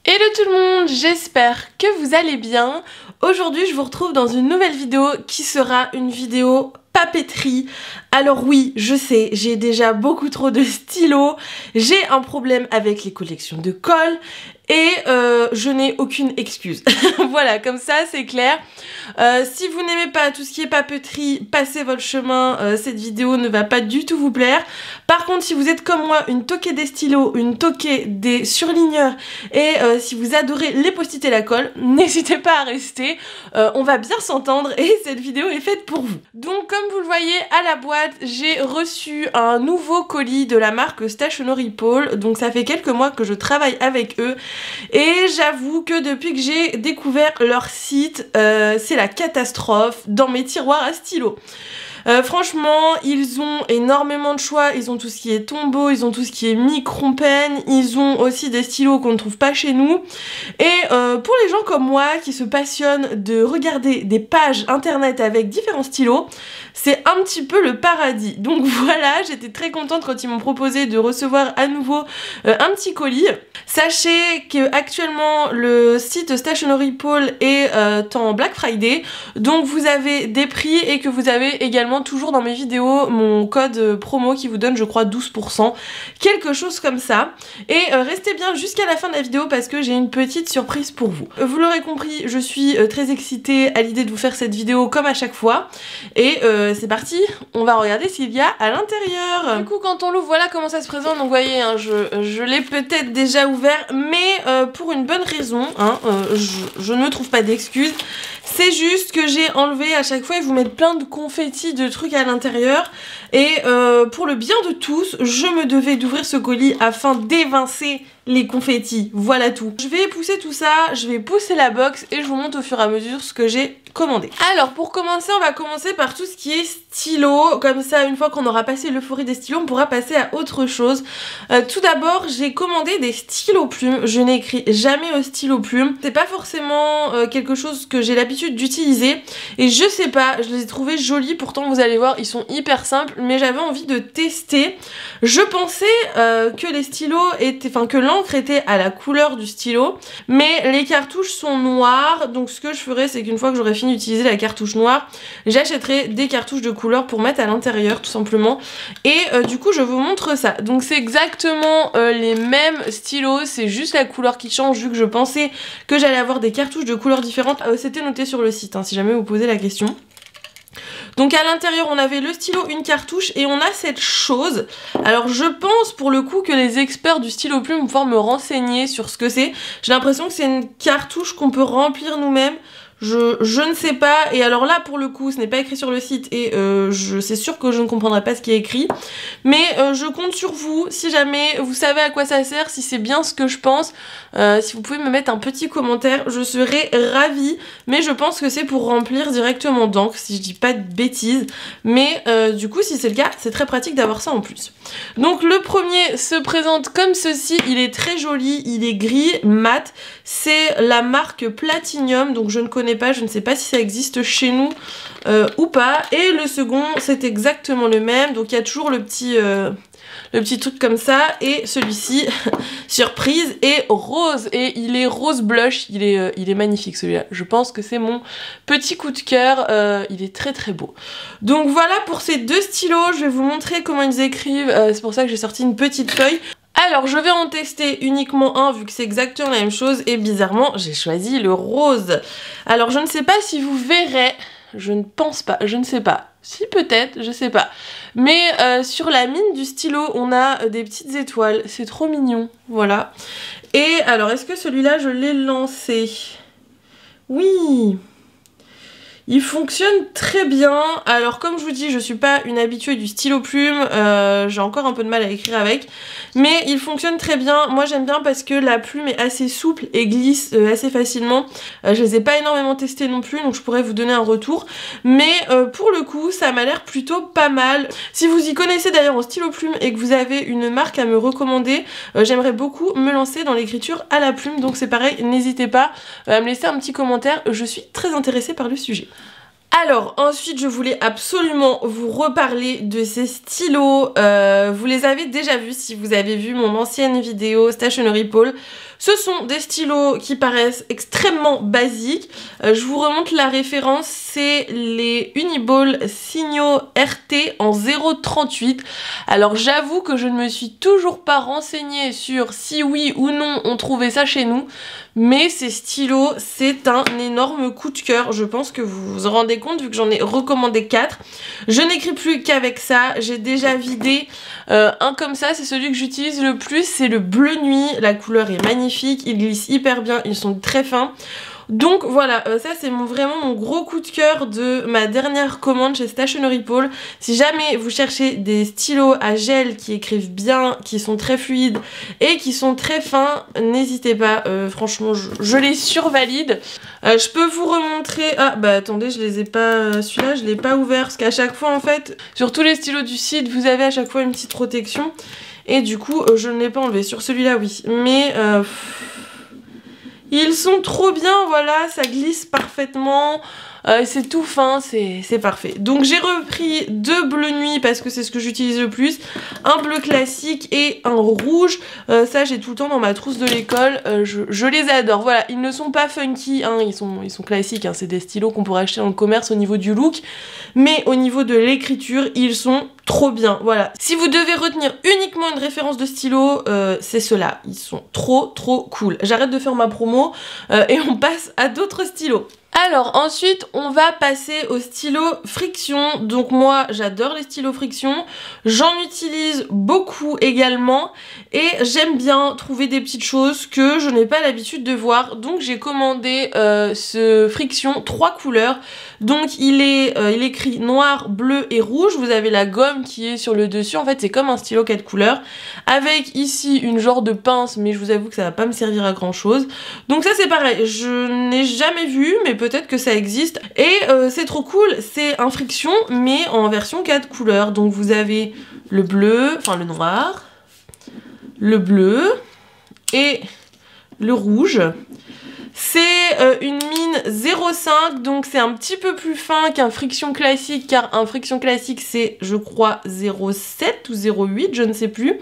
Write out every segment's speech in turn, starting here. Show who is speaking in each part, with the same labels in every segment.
Speaker 1: Hello tout le monde, j'espère que vous allez bien. Aujourd'hui je vous retrouve dans une nouvelle vidéo qui sera une vidéo papeterie. Alors oui, je sais, j'ai déjà beaucoup trop de stylos, j'ai un problème avec les collections de colle et je n'ai aucune excuse. Voilà, comme ça c'est clair. Si vous n'aimez pas tout ce qui est papeterie, passez votre chemin, cette vidéo ne va pas du tout vous plaire. Par contre, si vous êtes comme moi, une toquée des stylos, une toquée des surligneurs et si vous adorez les post-it et la colle, n'hésitez pas à rester, on va bien s'entendre et cette vidéo est faite pour vous. Donc comme vous le voyez à la boîte, j'ai reçu un nouveau colis de la marque Stationery Pole, donc ça fait quelques mois que je travaille avec eux et j'avoue que depuis que j'ai découvert leur site, c'est la catastrophe dans mes tiroirs à stylos. Franchement, ils ont énormément de choix, ils ont tout ce qui est Tombow, ils ont tout ce qui est Micron-Pen, ils ont aussi des stylos qu'on ne trouve pas chez nous. Et pour les gens comme moi qui se passionnent de regarder des pages internet avec différents stylos, c'est un petit peu le paradis. Donc voilà, j'étais très contente quand ils m'ont proposé de recevoir à nouveau un petit colis. Sachez que actuellement le site Stationery Pole est en Black Friday, donc vous avez des prix et que vous avez également toujours dans mes vidéos mon code promo qui vous donne je crois 12%, quelque chose comme ça. Et restez bien jusqu'à la fin de la vidéo parce que j'ai une petite surprise pour vous. Vous l'aurez compris, je suis très excitée à l'idée de vous faire cette vidéo comme à chaque fois. Et c'est parti, on va regarder ce qu'il y a à l'intérieur. Du coup quand on l'ouvre, voilà comment ça se présente. Donc vous voyez, hein, je l'ai peut-être déjà ouvert, mais pour une bonne raison, hein, je ne me trouve pas d'excuses. C'est juste que j'ai enlevé, à chaque fois ils vous mettent plein de confettis, de trucs à l'intérieur. Et pour le bien de tous, je me devais d'ouvrir ce colis afin d'évincer les confettis. Voilà tout. Je vais pousser tout ça, je vais pousser la box et je vous montre au fur et à mesure ce que j'ai commandé. Alors pour commencer, on va commencer par tout ce qui est stylo. Comme ça, une fois qu'on aura passé l'euphorie des stylos, on pourra passer à autre chose. Tout d'abord, j'ai commandé des stylos plumes. Je n'écris jamais au stylo plume. C'est pas forcément quelque chose que j'ai l'habitude d'utiliser. Et je sais pas, je les ai trouvés jolis. Pourtant, vous allez voir, ils sont hyper simples. Mais j'avais envie de tester. Je pensais que les stylos étaient... Enfin, que l'encre était à la couleur du stylo. Mais les cartouches sont noires. Donc ce que je ferai, c'est qu'une fois que j'aurai fini d'utiliser la cartouche noire, j'achèterai des cartouches de couleur pour mettre à l'intérieur tout simplement. Et du coup je vous montre ça. Donc c'est exactement les mêmes stylos, c'est juste la couleur qui change vu que je pensais que j'allais avoir des cartouches de couleurs différentes. C'était noté sur le site hein, si jamais vous posez la question. Donc à l'intérieur on avait le stylo, une cartouche et on a cette chose. Alors je pense pour le coup que les experts du stylo plume vont pouvoir me renseigner sur ce que c'est. J'ai l'impression que c'est une cartouche qu'on peut remplir nous-mêmes. Je ne sais pas, et alors là pour le coup ce n'est pas écrit sur le site et c'est sûr que je ne comprendrai pas ce qui est écrit, mais je compte sur vous, si jamais vous savez à quoi ça sert, si c'est bien ce que je pense, si vous pouvez me mettre un petit commentaire, je serais ravie, mais je pense que c'est pour remplir directement d'encre, si je dis pas de bêtises, mais du coup si c'est le cas, c'est très pratique d'avoir ça en plus. Donc le premier se présente comme ceci, il est très joli, il est gris, mat, c'est la marque Platinum, donc je ne connais pas, je ne sais pas si ça existe chez nous ou pas. Et le second c'est exactement le même, donc il y a toujours le petit truc comme ça, et celui-ci surprise est rose, et il est rose blush, il est magnifique celui-là, je pense que c'est mon petit coup de cœur, il est très très beau. Donc voilà pour ces deux stylos, je vais vous montrer comment ils écrivent, c'est pour ça que j'ai sorti une petite feuille. Alors je vais en tester uniquement un vu que c'est exactement la même chose et bizarrement j'ai choisi le rose. Alors je ne sais pas si vous verrez, je ne pense pas, je ne sais pas, si peut-être, je sais pas. Mais sur la mine du stylo on a des petites étoiles, c'est trop mignon, voilà. Et alors est-ce que celui-là je l'ai lancé? Oui! Il fonctionne très bien. Alors comme je vous dis, je suis pas une habituée du stylo plume, j'ai encore un peu de mal à écrire avec, mais il fonctionne très bien. Moi j'aime bien parce que la plume est assez souple et glisse assez facilement. Je les ai pas énormément testés non plus, donc je pourrais vous donner un retour, mais pour le coup ça m'a l'air plutôt pas mal. Si vous y connaissez d'ailleurs en stylo plume et que vous avez une marque à me recommander, j'aimerais beaucoup me lancer dans l'écriture à la plume, donc c'est pareil, n'hésitez pas à me laisser un petit commentaire, je suis très intéressée par le sujet. Alors ensuite je voulais absolument vous reparler de ces stylos, vous les avez déjà vus si vous avez vu mon ancienne vidéo Stationery Pole. Ce sont des stylos qui paraissent extrêmement basiques. Je vous remonte la référence, c'est les Uniball Signo RT en 0,38. Alors j'avoue que je ne me suis toujours pas renseignée sur si oui ou non on trouvait ça chez nous. Mais ces stylos, c'est un énorme coup de cœur. Je pense que vous vous rendez compte vu que j'en ai recommandé 4. Je n'écris plus qu'avec ça. J'ai déjà vidé un comme ça. C'est celui que j'utilise le plus. C'est le bleu nuit. La couleur est magnifique. Il glisse hyper bien. Ils sont très fins. Donc voilà, ça c'est vraiment mon gros coup de cœur de ma dernière commande chez Stationery Pole. Si jamais vous cherchez des stylos à gel qui écrivent bien, qui sont très fluides et qui sont très fins, n'hésitez pas, franchement je les survalide. Je peux vous remontrer... Ah bah attendez, je les ai pas... Celui-là je l'ai pas ouvert parce qu'à chaque fois en fait, sur tous les stylos du site, vous avez à chaque fois une petite protection. Et du coup, je ne l'ai pas enlevé. Sur celui-là oui, mais... Ils sont trop bien, voilà, ça glisse parfaitement, c'est tout fin, c'est parfait. Donc j'ai repris 2 bleus nuit parce que c'est ce que j'utilise le plus, un bleu classique et un rouge. Ça j'ai tout le temps dans ma trousse de l'école, je les adore. Voilà, ils ne sont pas funky, hein, ils sont classiques, hein, c'est des stylos qu'on pourrait acheter dans le commerce au niveau du look, mais au niveau de l'écriture, ils sont trop bien, voilà. Si vous devez retenir uniquement une référence de stylo, c'est ceux-là. Ils sont trop cool. J'arrête de faire ma promo et on passe à d'autres stylos. Alors ensuite on va passer au stylo friction. Donc moi j'adore les stylos friction, j'en utilise beaucoup également et j'aime bien trouver des petites choses que je n'ai pas l'habitude de voir. Donc j'ai commandé ce friction 3 couleurs. Donc il écrit noir, bleu et rouge. Vous avez la gomme qui est sur le dessus. En fait c'est comme un stylo 4 couleurs avec ici une genre de pince, mais je vous avoue que ça va pas me servir à grand chose. Donc ça c'est pareil, je n'ai jamais vu mais peut-être que ça existe. Et c'est trop cool, c'est un friction mais en version 4 couleurs. Donc vous avez le bleu, enfin le noir, le bleu et le rouge. C'est une mine 0,5, donc c'est un petit peu plus fin qu'un friction classique, car un friction classique c'est je crois 0,7 ou 0,8, je ne sais plus.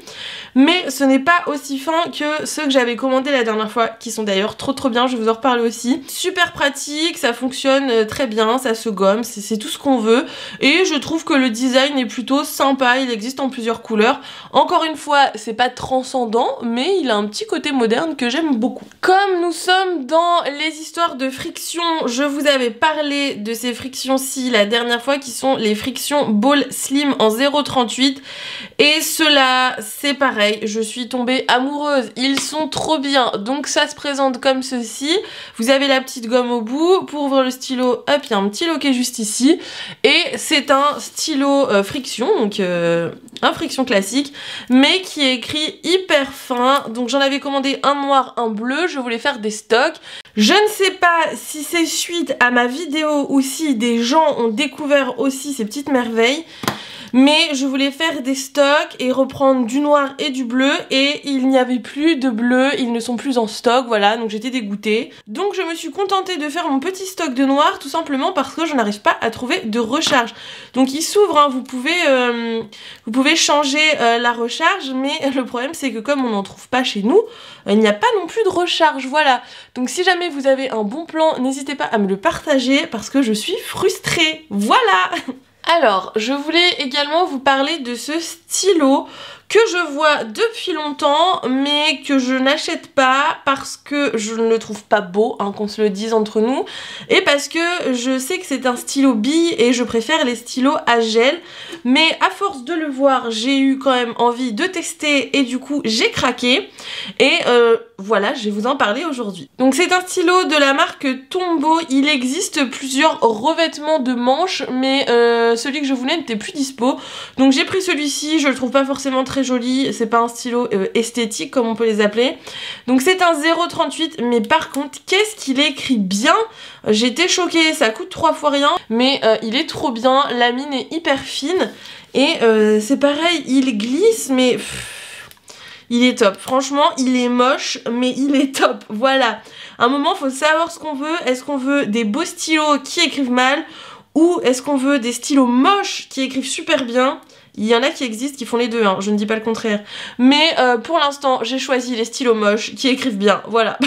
Speaker 1: Mais ce n'est pas aussi fin que ceux que j'avais commandés la dernière fois, qui sont d'ailleurs trop bien, je vais vous en reparler aussi. Super pratique, ça fonctionne très bien, ça se gomme, c'est tout ce qu'on veut. Et je trouve que le design est plutôt sympa, il existe en plusieurs couleurs. Encore une fois, c'est pas transcendant, mais il a un petit côté moderne que j'aime beaucoup. Comme nous sommes dans les histoires de friction, je vous avais parlé de ces frictions-ci la dernière fois, qui sont les frictions Ball Slim en 0,38. Et ceux-là, c'est pareil, je suis tombée amoureuse, ils sont trop bien. Donc ça se présente comme ceci, vous avez la petite gomme au bout, pour ouvrir le stylo, hop, il y a un petit loquet juste ici. Et c'est un stylo friction, donc un friction classique, mais qui est écrit hyper fin. Donc j'en avais commandé un noir, un bleu, je voulais faire des stocks. Je ne sais pas si c'est suite à ma vidéo ou si des gens ont découvert aussi ces petites merveilles, mais je voulais faire des stocks et reprendre du noir et du bleu et il n'y avait plus de bleu, ils ne sont plus en stock, voilà, donc j'étais dégoûtée. Donc je me suis contentée de faire mon petit stock de noir tout simplement parce que je n'arrive pas à trouver de recharge. Donc il s'ouvre, hein, vous pouvez changer la recharge, mais le problème c'est que comme on n'en trouve pas chez nous, il n'y a pas non plus de recharge, voilà. Donc si jamais vous avez un bon plan, n'hésitez pas à me le partager parce que je suis frustrée, voilà. Alors, je voulais également vous parler de ce stylo que je vois depuis longtemps mais que je n'achète pas parce que je ne le trouve pas beau, hein, qu'on se le dise entre nous, et parce que je sais que c'est un stylo bille et je préfère les stylos à gel, mais à force de le voir j'ai eu quand même envie de tester et du coup j'ai craqué et voilà, je vais vous en parler aujourd'hui. Donc c'est un stylo de la marque Tombow, il existe plusieurs revêtements de manches mais celui que je voulais n'était plus dispo, donc j'ai pris celui-ci, je le trouve pas forcément très joli, c'est pas un stylo esthétique comme on peut les appeler. Donc c'est un 0,38 mais par contre qu'est-ce qu'il écrit bien, j'ai été choquée, ça coûte 3 fois rien mais il est trop bien, la mine est hyper fine et c'est pareil, il glisse mais il est top, franchement il est moche mais il est top, voilà. À un moment faut savoir ce qu'on veut, est-ce qu'on veut des beaux stylos qui écrivent mal ou est-ce qu'on veut des stylos moches qui écrivent super bien? Il y en a qui existent, qui font les deux, hein, je ne dis pas le contraire. Mais pour l'instant, j'ai choisi les stylos moches qui écrivent bien, voilà.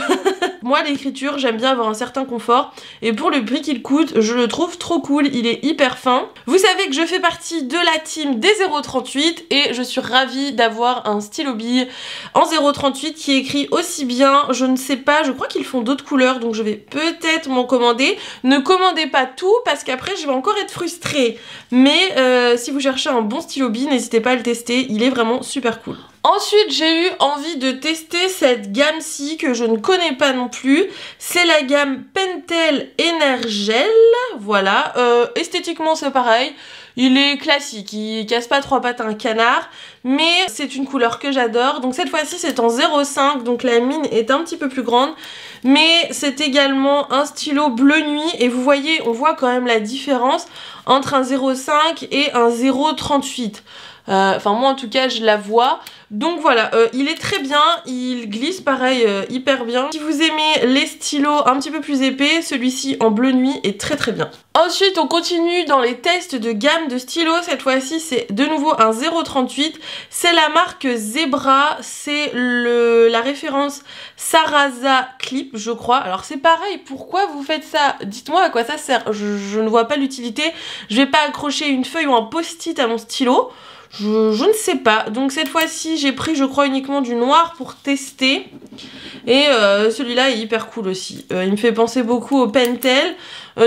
Speaker 1: Moi, l'écriture, j'aime bien avoir un certain confort. Et pour le prix qu'il coûte, je le trouve trop cool. Il est hyper fin. Vous savez que je fais partie de la team des 0,38 et je suis ravie d'avoir un stylo bille en 0,38 qui écrit aussi bien. Je ne sais pas, je crois qu'ils font d'autres couleurs, donc je vais peut-être m'en commander. Ne commandez pas tout parce qu'après, je vais encore être frustrée. Mais si vous cherchez un bon stylo bille, n'hésitez pas à le tester. Il est vraiment super cool. Ensuite, j'ai eu envie de tester cette gamme-ci que je ne connais pas non plus. C'est la gamme Pentel Energel. Voilà. Esthétiquement, c'est pareil. Il est classique, il casse pas trois pattes à un canard, mais c'est une couleur que j'adore. Donc cette fois-ci, c'est en 0,5, donc la mine est un petit peu plus grande. Mais c'est également un stylo bleu nuit et vous voyez, on voit quand même la différence entre un 0,5 et un 0,38. Enfin moi en tout cas je la vois. Donc voilà, il est très bien, il glisse pareil hyper bien. Si vous aimez les stylos un petit peu plus épais, celui-ci en bleu nuit est très très bien. Ensuite on continue dans les tests de gamme de stylos. Cette fois-ci c'est de nouveau un 0,38. C'est la marque Zebra, c'est la référence Sarasa Clip je crois. Alors c'est pareil, pourquoi vous faites ça? Dites-moi à quoi ça sert, je ne vois pas l'utilité. Je vais pas accrocher une feuille ou un post-it à mon stylo. Je ne sais pas. Donc cette fois-ci, j'ai pris, je crois, uniquement du noir pour tester. Et celui-là est hyper cool aussi. Il me fait penser beaucoup au Pentel.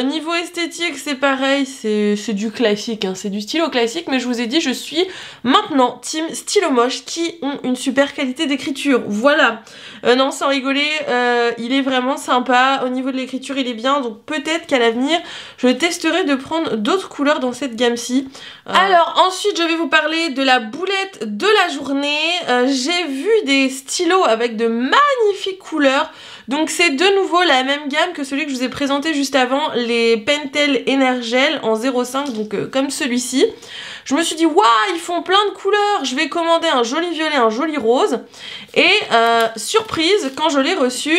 Speaker 1: Niveau esthétique, c'est pareil. C'est du classique, hein, c'est du stylo classique. Mais je vous ai dit, je suis maintenant team stylo moche qui ont une super qualité d'écriture. Voilà. Non, sans rigoler, il est vraiment sympa. Au niveau de l'écriture, il est bien. Donc peut-être qu'à l'avenir, je testerai de prendre d'autres couleurs dans cette gamme-ci. Alors ensuite, je vais vous parler de la boulette de la journée. J'ai vu des stylos avec de magnifiques couleurs. Donc c'est de nouveau la même gamme que celui que je vous ai présenté juste avant, les Pentel Energel en 0,5, donc comme celui-ci. Je me suis dit, waouh, ils font plein de couleurs, je vais commander un joli violet, un joli rose. Et surprise, quand je l'ai reçu,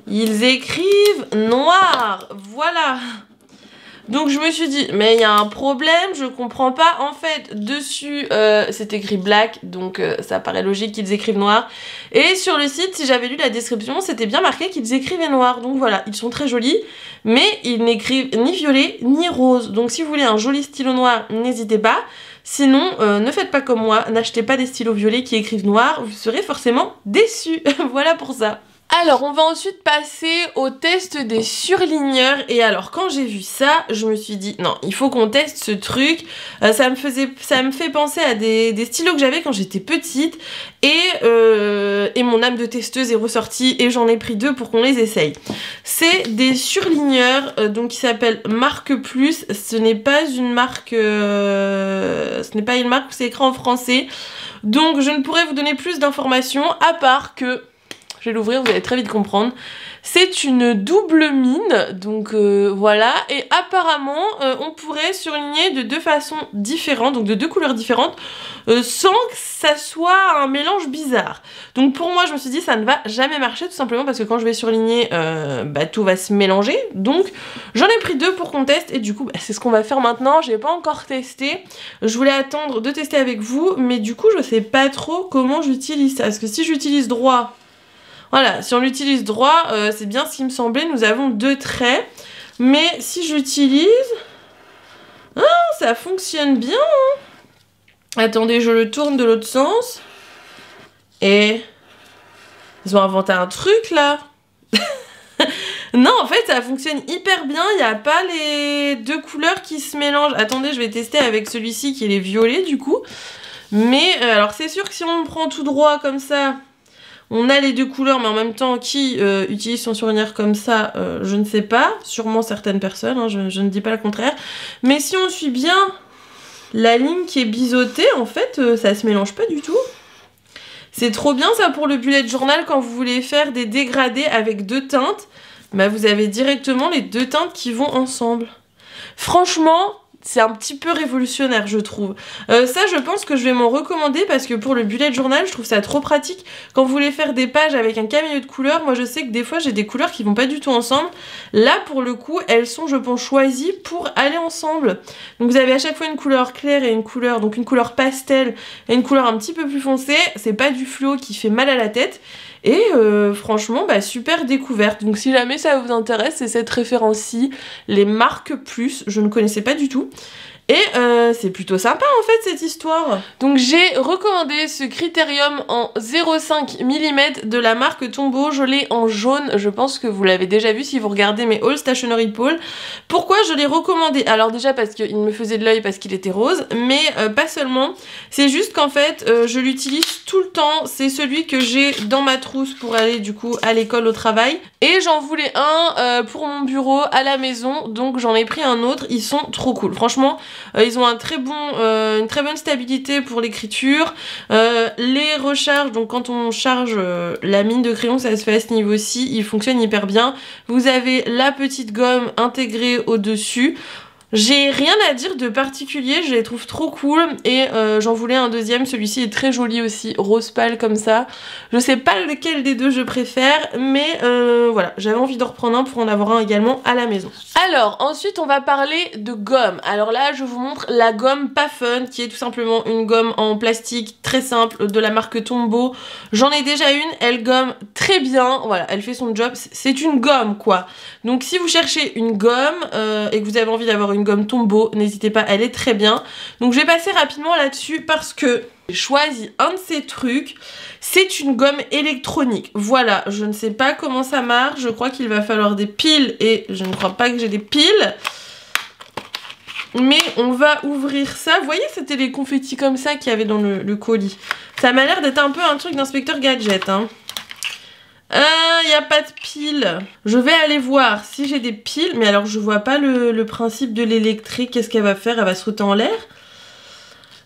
Speaker 1: ils écrivent noir, voilà. Donc je me suis dit, mais il y a un problème, je comprends pas. En fait, dessus, c'est écrit black, donc ça paraît logique qu'ils écrivent noir. Et sur le site, si j'avais lu la description, c'était bien marqué qu'ils écrivaient noir. Donc voilà, ils sont très jolis, mais ils n'écrivent ni violet, ni rose. Donc si vous voulez un joli stylo noir, n'hésitez pas. Sinon, ne faites pas comme moi, n'achetez pas des stylos violets qui écrivent noir, vous serez forcément déçus. Voilà pour ça. Alors on va ensuite passer au test des surligneurs. Et alors quand j'ai vu ça, je me suis dit non, il faut qu'on teste ce truc. Ça me fait penser à des stylos que j'avais quand j'étais petite. Et mon âme de testeuse est ressortie et j'en ai pris deux pour qu'on les essaye. C'est des surligneurs donc qui s'appellent Marque Plus. Ce n'est pas une marque où c'est écrit en français. Donc je ne pourrais vous donner plus d'informations à part que... Je vais l'ouvrir, vous allez très vite comprendre. C'est une double mine, donc voilà. Et apparemment, on pourrait surligner de deux façons différentes, donc de deux couleurs différentes, sans que ça soit un mélange bizarre. Donc pour moi, je me suis dit, ça ne va jamais marcher, tout simplement parce que quand je vais surligner, tout va se mélanger. Donc j'en ai pris deux pour qu'on teste, et du coup, c'est ce qu'on va faire maintenant. Je n'ai pas encore testé. Je voulais attendre de tester avec vous, mais du coup, je sais pas trop comment j'utilise ça. Parce que si j'utilise droit... Voilà, si on l'utilise droit, c'est bien ce qui me semblait, nous avons deux traits. Mais si j'utilise... Ah, ça fonctionne bien, hein. Attendez, je le tourne de l'autre sens. Et... Ils ont inventé un truc, là. Non, en fait, ça fonctionne hyper bien. Il n'y a pas les deux couleurs qui se mélangent. Attendez, je vais tester avec celui-ci qui est les violets, du coup. Mais, alors c'est sûr que si on prend tout droit comme ça... On a les deux couleurs, mais en même temps, qui utilise son surligneur comme ça, je ne sais pas. Sûrement certaines personnes, hein, je ne dis pas le contraire. Mais si on suit bien la ligne qui est biseautée, en fait, ça se mélange pas du tout. C'est trop bien ça pour le bullet journal quand vous voulez faire des dégradés avec deux teintes. Bah, vous avez directement les deux teintes qui vont ensemble. Franchement, c'est un petit peu révolutionnaire, je trouve. Ça, je pense que je vais m'en recommander parce que pour le bullet journal, je trouve ça trop pratique. Quand vous voulez faire des pages avec un caméo de couleurs, moi je sais que des fois j'ai des couleurs qui vont pas du tout ensemble. Là, pour le coup, elles sont, je pense, choisies pour aller ensemble. Donc vous avez à chaque fois une couleur claire et une couleur, donc une couleur pastel et une couleur un petit peu plus foncée. C'est pas du fluo qui fait mal à la tête. Et franchement, bah, super découverte. Donc si jamais ça vous intéresse, c'est cette référence-ci, les marques plus, je ne connaissais pas du tout. Et c'est plutôt sympa en fait cette histoire. Donc j'ai recommandé ce Critérium en 0,5 mm de la marque Tombow. Je l'ai en jaune, je pense que vous l'avez déjà vu si vous regardez mes All Stationery Pole. Pourquoi je l'ai recommandé? Alors déjà parce qu'il me faisait de l'œil parce qu'il était rose, mais pas seulement. C'est juste qu'en fait je l'utilise tout le temps. C'est celui que j'ai dans ma trousse pour aller du coup à l'école, au travail. Et j'en voulais un pour mon bureau à la maison, donc j'en ai pris un autre. Ils sont trop cool, franchement. Ils ont une très bonne stabilité pour l'écriture. Les recharges, donc quand on charge la mine de crayon, ça se fait à ce niveau-ci. Il fonctionne hyper bien. Vous avez la petite gomme intégrée au-dessus. J'ai rien à dire de particulier, je les trouve trop cool et j'en voulais un deuxième, celui-ci est très joli aussi, rose pâle comme ça. Je sais pas lequel des deux je préfère, mais voilà, j'avais envie d'en reprendre un pour en avoir un également à la maison. Alors, ensuite on va parler de gomme. Alors là, je vous montre la gomme Pas Fun, qui est tout simplement une gomme en plastique très simple de la marque Tombow. J'en ai déjà une, elle gomme très bien, voilà, elle fait son job, c'est une gomme quoi. Donc si vous cherchez une gomme et que vous avez envie d'avoir une gomme Tombow, n'hésitez pas, elle est très bien. Donc je vais passer rapidement là-dessus parce que j'ai choisi un de ces trucs. C'est une gomme électronique. Voilà, je ne sais pas comment ça marche. Je crois qu'il va falloir des piles et je ne crois pas que j'ai des piles. Mais on va ouvrir ça. Vous voyez, c'était les confettis comme ça qu'il y avait dans le colis. Ça m'a l'air d'être un peu un truc d'inspecteur gadget, hein. Il n'y a pas de piles. Je vais aller voir si j'ai des piles. Mais alors je vois pas le principe de l'électrique. Qu'est-ce qu'elle va faire? Elle va sauter en l'air?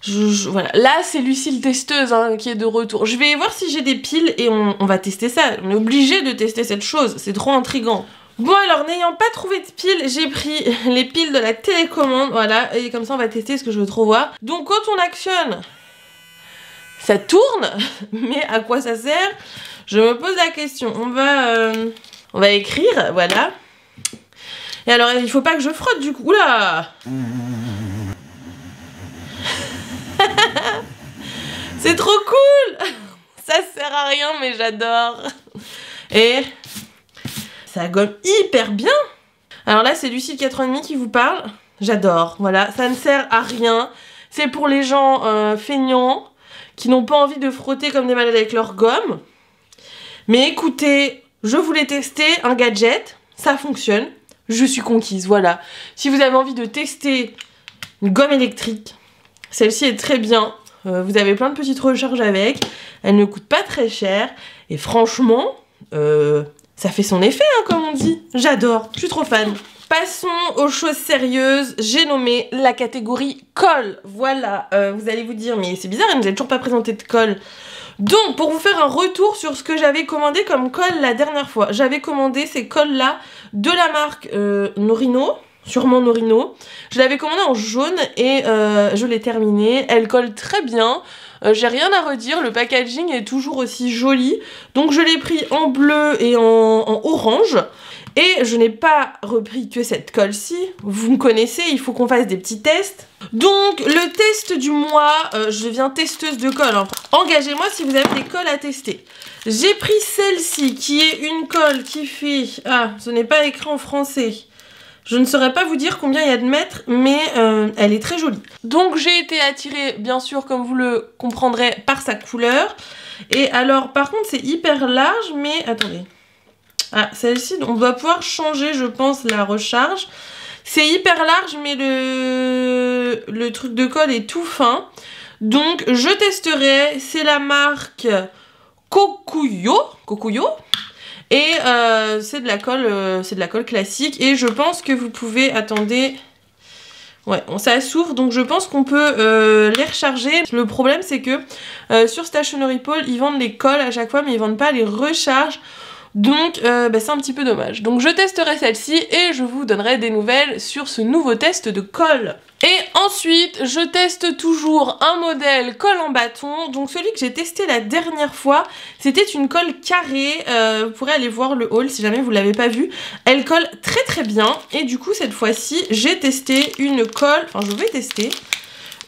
Speaker 1: Voilà. Là c'est Lucille testeuse hein, qui est de retour. Je vais voir si j'ai des piles et on va tester ça. On est obligé de tester cette chose. C'est trop intriguant. Bon alors, n'ayant pas trouvé de piles, j'ai pris les piles de la télécommande. Voilà. Et comme ça on va tester ce que je veux trop voir. Donc quand on actionne, ça tourne. Mais à quoi ça sert? Je me pose la question. On va écrire, voilà. Et alors, il faut pas que je frotte du coup. Oula! C'est trop cool! Ça sert à rien, mais j'adore. Et ça gomme hyper bien. Alors là, c'est Lucille 4,5 qui vous parle. J'adore, voilà. Ça ne sert à rien. C'est pour les gens feignants qui n'ont pas envie de frotter comme des malades avec leur gomme. Mais écoutez, je voulais tester un gadget, ça fonctionne, je suis conquise, voilà. Si vous avez envie de tester une gomme électrique, celle-ci est très bien. Vous avez plein de petites recharges avec, elle ne coûte pas très cher. Et franchement, ça fait son effet, hein, comme on dit. J'adore, je suis trop fan. Passons aux choses sérieuses. J'ai nommé la catégorie colle. Voilà, vous allez vous dire, mais c'est bizarre, elle ne nous a toujours pas présenté de colle. Donc, pour vous faire un retour sur ce que j'avais commandé comme colle la dernière fois, j'avais commandé ces colles-là de la marque Norino, sûrement Norino. Je l'avais commandé en jaune et je l'ai terminé. Elle colle très bien, j'ai rien à redire, le packaging est toujours aussi joli. Donc je l'ai pris en bleu et en orange. Et je n'ai pas repris que cette colle-ci, vous me connaissez, il faut qu'on fasse des petits tests. Donc le test du mois, je deviens testeuse de colle, hein. Engagez-moi si vous avez des colles à tester. J'ai pris celle-ci qui est une colle qui fait... Ah, ce n'est pas écrit en français. Je ne saurais pas vous dire combien il y a de mètres, mais elle est très jolie. Donc j'ai été attirée, bien sûr, comme vous le comprendrez, par sa couleur. Et alors, par contre, c'est hyper large, mais... Attendez... Ah, celle-ci, on va pouvoir changer, je pense, la recharge. C'est hyper large, mais le truc de colle est tout fin. Donc, je testerai. C'est la marque Kokuyo. Et c'est de la colle classique. Et je pense que vous pouvez... Attendez... Ouais, ça s'ouvre, donc je pense qu'on peut les recharger. Le problème, c'est que sur Stationery Pole, ils vendent les colles à chaque fois, mais ils vendent pas les recharges. Donc c'est un petit peu dommage. Donc je testerai celle-ci et je vous donnerai des nouvelles sur ce nouveau test de colle. Et ensuite, je teste toujours un modèle colle en bâton. Donc celui que j'ai testé la dernière fois, c'était une colle carrée. Vous pourrez aller voir le haul si jamais vous l'avez pas vu. Elle colle très très bien. Et du coup, cette fois-ci, j'ai testé une colle, enfin je vais tester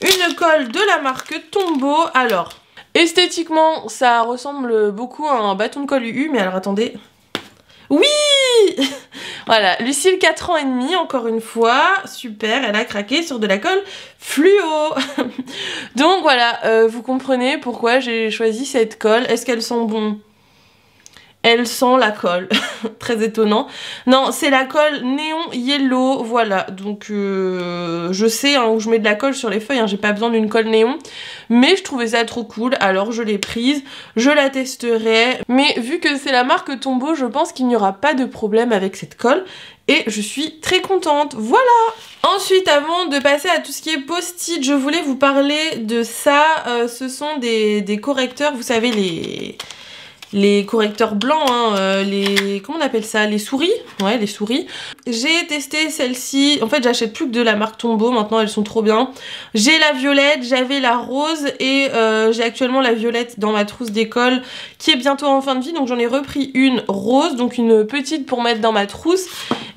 Speaker 1: une colle de la marque Tombow. Alors, esthétiquement, ça ressemble beaucoup à un bâton de colle UU, mais alors attendez... Oui. Voilà, Lucille 4 ans et demi, encore une fois, super, elle a craqué sur de la colle fluo. Donc voilà, vous comprenez pourquoi j'ai choisi cette colle. Est-ce qu'elle sent bon? Elle sent la colle, très étonnant. Non, c'est la colle néon yellow, voilà. Donc je sais où je mets de la colle sur les feuilles, j'ai pas besoin d'une colle néon. Mais je trouvais ça trop cool, alors je l'ai prise, je la testerai. Mais vu que c'est la marque Tombow, je pense qu'il n'y aura pas de problème avec cette colle. Et je suis très contente, voilà. Ensuite, avant de passer à tout ce qui est post-it, je voulais vous parler de ça. Ce sont des correcteurs, vous savez, les correcteurs blancs, comment on appelle ça? Les souris? Ouais, les souris. J'ai testé celle-ci. En fait, j'achète plus que de la marque Tombow. Maintenant, elles sont trop bien. J'ai la violette, j'avais la rose et j'ai actuellement la violette dans ma trousse d'école qui est bientôt en fin de vie. Donc, j'en ai repris une rose, donc une petite pour mettre dans ma trousse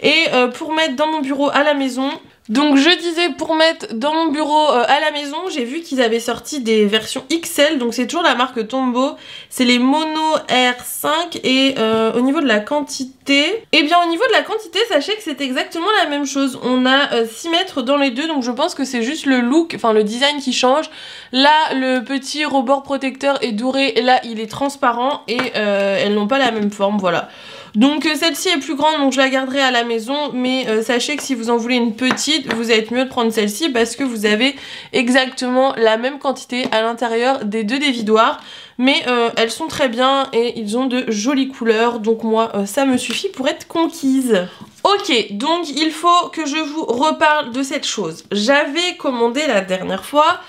Speaker 1: et pour mettre dans mon bureau à la maison. Donc je disais pour mettre dans mon bureau à la maison, j'ai vu qu'ils avaient sorti des versions XL, donc c'est toujours la marque Tombow, c'est les Mono R5 et au niveau de la quantité, eh bien au niveau de la quantité, sachez que c'est exactement la même chose, on a 6 mètres dans les deux, donc je pense que c'est juste le look, enfin le design qui change. Là le petit rebord protecteur est doré et là il est transparent et elles n'ont pas la même forme, voilà. Donc celle-ci est plus grande, donc je la garderai à la maison, mais sachez que si vous en voulez une petite, vous êtes mieux de prendre celle-ci parce que vous avez exactement la même quantité à l'intérieur des deux dévidoirs. Mais elles sont très bien et ils ont de jolies couleurs, donc moi ça me suffit pour être conquise. Ok, donc il faut que je vous reparle de cette chose. J'avais commandé la dernière fois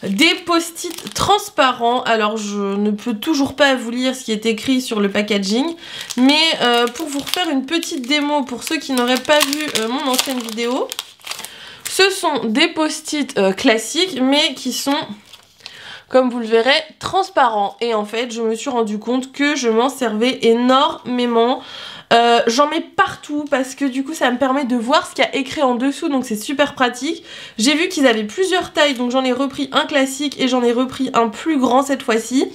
Speaker 1: des post-it transparents. Alors je ne peux toujours pas vous lire ce qui est écrit sur le packaging, mais pour vous refaire une petite démo pour ceux qui n'auraient pas vu mon ancienne vidéo, ce sont des post-it classiques mais qui sont, comme vous le verrez, transparents. Et en fait je me suis rendu compte que je m'en servais énormément. J'en mets partout parce que du coup ça me permet de voir ce qu'il y a écrit en dessous, donc c'est super pratique. J'ai vu qu'ils avaient plusieurs tailles, donc j'en ai repris un classique et j'en ai repris un plus grand cette fois-ci.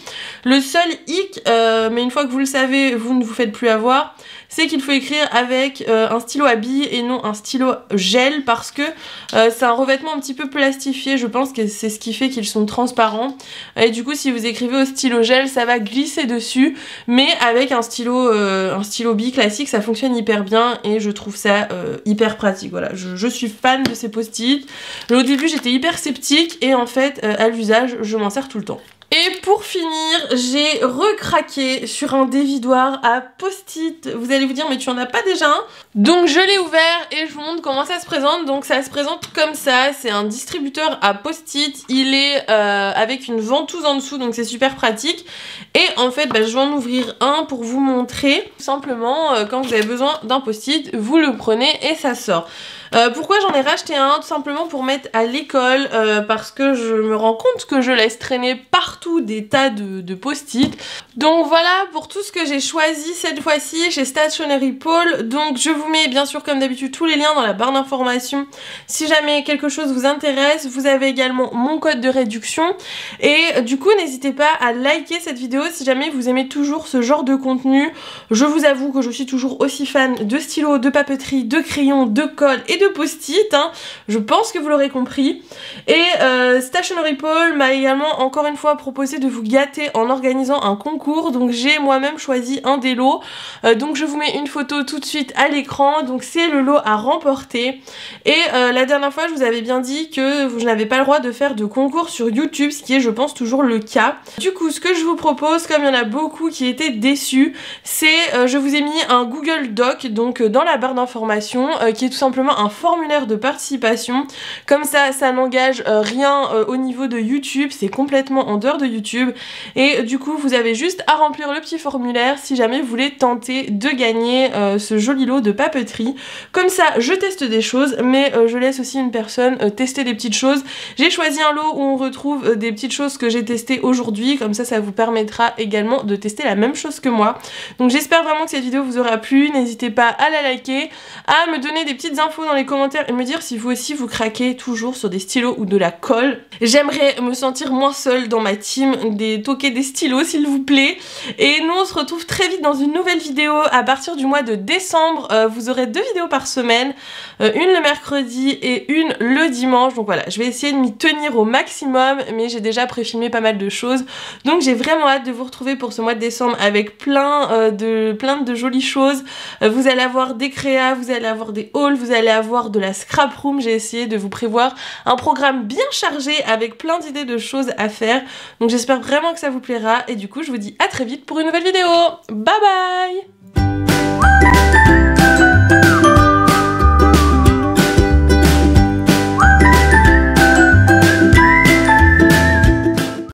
Speaker 1: Le seul hic, mais une fois que vous le savez, vous ne vous faites plus avoir, c'est qu'il faut écrire avec un stylo à billes et non un stylo gel parce que c'est un revêtement un petit peu plastifié, je pense que c'est ce qui fait qu'ils sont transparents. Et du coup si vous écrivez au stylo gel, ça va glisser dessus, mais avec un stylo bille classique, ça fonctionne hyper bien et je trouve ça hyper pratique. Voilà, je suis fan de ces post-it. Au début j'étais hyper sceptique et en fait à l'usage je m'en sers tout le temps. Et pour finir, j'ai recraqué sur un dévidoir à post-it. Vous allez vous dire, mais tu en as pas déjà un? Donc je l'ai ouvert et je vous montre comment ça se présente. Donc ça se présente comme ça, c'est un distributeur à post-it. Il est avec une ventouse en dessous, donc c'est super pratique. Et en fait, je vais en ouvrir un pour vous montrer. Tout simplement, quand vous avez besoin d'un post-it, vous le prenez et ça sort. Pourquoi j'en ai racheté un? Tout simplement pour mettre à l'école, parce que je me rends compte que je laisse traîner partout des tas de post-it. Donc voilà pour tout ce que j'ai choisi cette fois-ci chez Stationery Paul. Donc je vous mets bien sûr comme d'habitude tous les liens dans la barre d'information si jamais quelque chose vous intéresse. Vous avez également mon code de réduction et du coup n'hésitez pas à liker cette vidéo si jamais vous aimez toujours ce genre de contenu. Je vous avoue que je suis toujours aussi fan de stylos, de papeterie, de crayons, de colle et de post-it, je pense que vous l'aurez compris. Et Stationery Paul m'a également encore une fois proposé de vous gâter en organisant un concours, donc j'ai moi-même choisi un des lots, donc je vous mets une photo tout de suite à l'écran, donc c'est le lot à remporter. Et la dernière fois je vous avais bien dit que je n'avais pas le droit de faire de concours sur YouTube, ce qui est je pense toujours le cas. Du coup ce que je vous propose, comme il y en a beaucoup qui étaient déçus, c'est je vous ai mis un Google Doc donc dans la barre d'information qui est tout simplement un formulaire de participation. Comme ça n'engage rien au niveau de YouTube, c'est complètement en dehors de YouTube. Et du coup, vous avez juste à remplir le petit formulaire si jamais vous voulez tenter de gagner ce joli lot de papeterie. Comme ça, je teste des choses, mais je laisse aussi une personne tester des petites choses. J'ai choisi un lot où on retrouve des petites choses que j'ai testées aujourd'hui, comme ça vous permettra également de tester la même chose que moi. Donc j'espère vraiment que cette vidéo vous aura plu, n'hésitez pas à la liker, à me donner des petites infos dans les commentaires et me dire si vous aussi vous craquez toujours sur des stylos ou de la colle. J'aimerais me sentir moins seule dans ma team des toqués des stylos s'il vous plaît. Et nous on se retrouve très vite dans une nouvelle vidéo à partir du mois de décembre. Vous aurez 2 vidéos par semaine, une le mercredi et une le dimanche. Donc voilà, je vais essayer de m'y tenir au maximum, mais j'ai déjà préfilmé pas mal de choses. Donc j'ai vraiment hâte de vous retrouver pour ce mois de décembre avec plein de jolies choses. Vous allez avoir des créas, vous allez avoir des hauls, vous allez avoir de la scrap room. J'ai essayé de vous prévoir un programme bien chargé avec plein d'idées de choses à faire. Donc j'espère vraiment que ça vous plaira et du coup je vous dis à très vite pour une nouvelle vidéo. Bye bye!